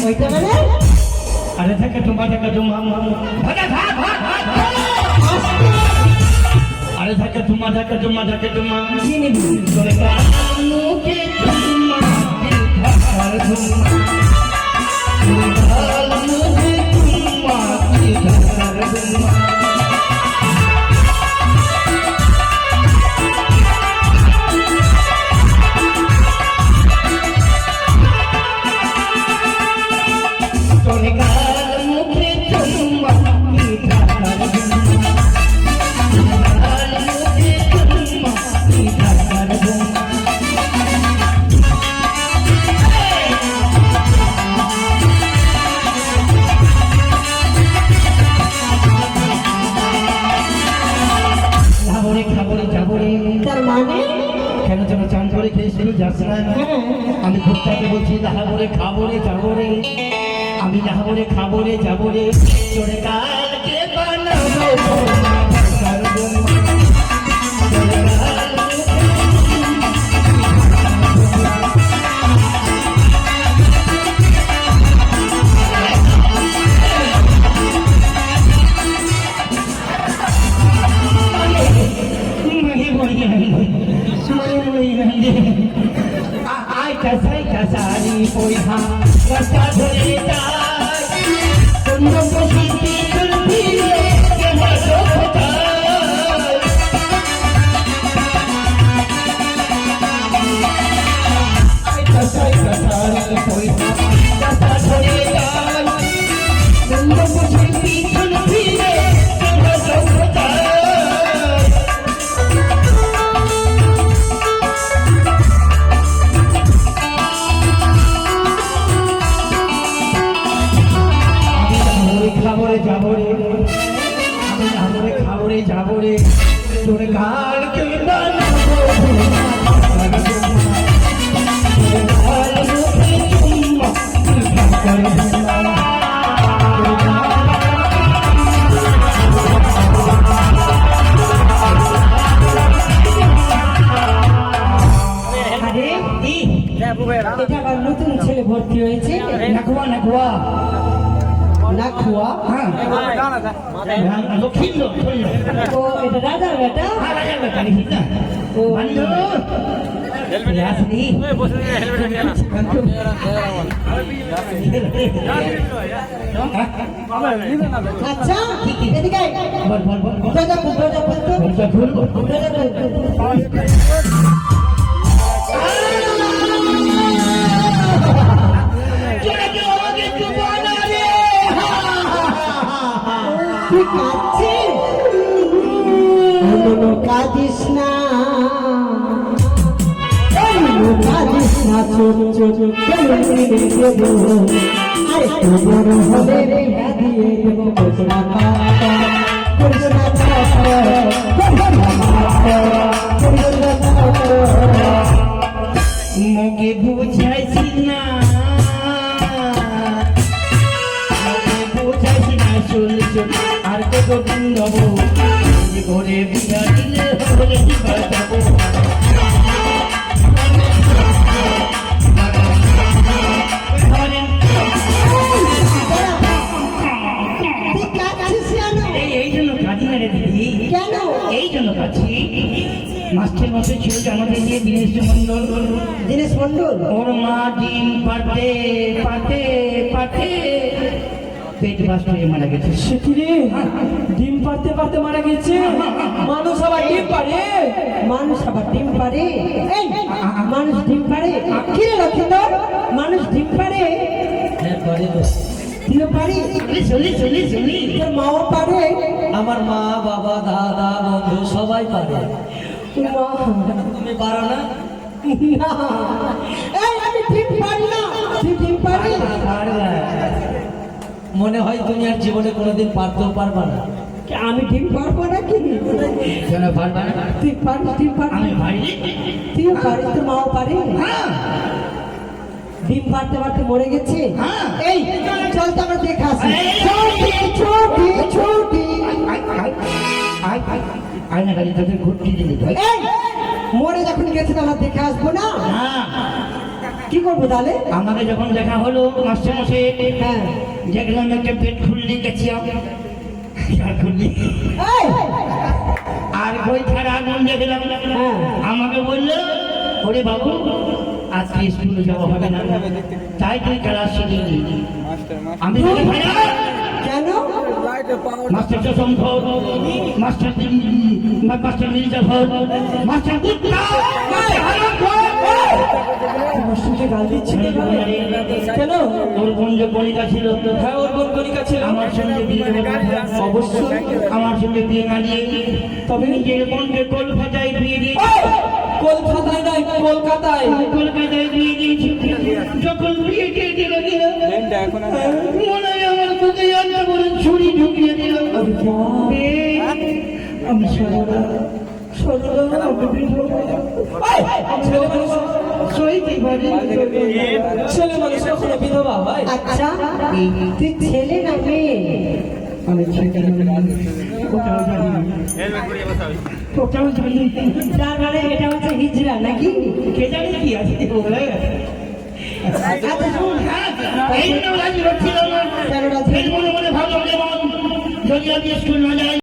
ওইটা মানে আরে থাকে তোমার থাকে তোমার আরে থাকে তোমার থাকে তোমার থাকে তোমার চিনি তোরে কালুকে তোমার দিধার তোমার কালুকে তোমার দিধার তোমার তোরে কালুকে তোমার দিধার তার মানে কেন যেন চান করে খেয়েছিল যাস না আমি ভুট্টাকে বলছি লাহাবরে খাবো রে যাবো রে আমি লাহাবরে খাবো রে যাবো রে চোরে কালকে বানাবো সারি পয়সা রাস্তা ধরে যায় কোন বসিতে চলবি কেমন কোথায় সারি পয়সা রাস্তা ধরে যায় কোন বসিতে চলবি কেমন কোথায় খাবরে যাবো রে আমি খাবরে খাবরে যাবো রে তোর কালকে বানাবো এটা নতুন ছেলে ভর্তি হয়েছে নাকুয়া নাকুয়া নাকুয়া হ্যাঁ লক্ষ্মীন্দ ও এটা রাজার বেটা রাজার বেটা লিখিস না ও বন্ধু রাসনি আচ্ছা এদিকে বল বল বল দরজা খুল দরজা খুল কাঁদিস না কাঁদিস না চোখ চোখ আরে তোমার হবে বিয়া দিয়ে দেব কৃষ্ণা মোকে বুঝাইছি না চল চল আর কত দিন রব ঘরে বিয়া দিলে হলে বাঁচাবো এই জন্য কাঁদি না রে দিদি কেন এই জন্য কাছি মাস্টার মশাই ছিল আমাদের নিয়ে দীনেশ মন্ডল ওর মা ডিম পাতে পাতে পাতে পেট বাস্ট হয়ে মারা গেছে সেখানে ডিম পারতে পারতে মারা গেছে মানুষ আবার ডিম পারে মানুষ আবার ডিম পারে এই মানুষ ডিম পারে কি রে লক্ষিন্দর মানুষ ডিম পারে হ্যাঁ পারে ডিম পারে শুনি শুনি শুনি তোর মাও পারে আমার মা বাবা দাদা বন্ধু সবাই পারে মা তুমি পারো না না এই আমি ডিম পারি না তুই ডিম পারি মনে হয় তুমি আর জীবনে কোনোদিন পারতেও পারবা না আমি ডিম পারবো না কি কেন পারবা না তুই পারিস ডিম পারবি আমি পারি তুইও পারিস তোর মাও পারে হ্যাঁ ডিম পারতে পারতে মরে গেছে হ্যাঁ। এই চল তো আমরা দেখে আসি এই, ছোটি ছোটি আয়না গাড়ি তাদের ঘুরতে দিলে এই মরে যখন গেছে তো আমরা দেখে আসবো না হ্যাঁ কি করবো তাহলে? আমাকে যখন দেখা হলো মাস্টার মশাই, হ্যাঁ দেখলাম একটা পেট খুললি গেছি আর খুললি এই, আর বই ছাড়া আগুন দেখলাম। হ্যাঁ। আমাকে বললো, ওরে বাবু আজকে স্কুলে যাওয়া হবে না, তাই তুই ক্লাস শিখে নি। আমি বলি, ভাইয়া, কেন? মাস্টার চশমফর, মাস্টার মাস্টার মির্জাফর, মাস্টার কুত্তা, মাস্টার হারামখোর। মাস্টারকে গাল দিচ্ছে কেন? ওর বোন যে কণিকা ছিল, হ্যাঁ ওর বোন কণিকা ছিল। আমার সঙ্গে বিয়ে দেবে কথা। অবশ্যই। আমার সঙ্গে বিয়ে না দিয়ে তবে নিজের বোনকে কলকাতায় বিয়ে দিয়ে, কলকাতায় নয় কলকাতায়। কলকাতায় বিয়ে দিয়েছি। যখন বিয়ে দিয়ে দিল মনে হয় আমার বুকে একটা বড় ছুরি ঢুকিয়ে দিল। আমি সরলা, সরলা আমি বিধবা। ছেলে মানুষ, সইতে পারি না। ছেলে মানুষ কখনো বিধবা হয়? আচ্ছা তুই ছেলে না মেয়ে? আমি সেখানে কোথাও জানি না, কোথাও জানি না। তার মানে এটা হচ্ছে হিজড়া নাকি? কে জানে কি আছে বলে। আচ্ছা শোন, এই জন্য রাজি হচ্ছিল না। কেন রাজি? মনে মনে ভাবলাম, যেমন যদি আমি স্কুল না যাই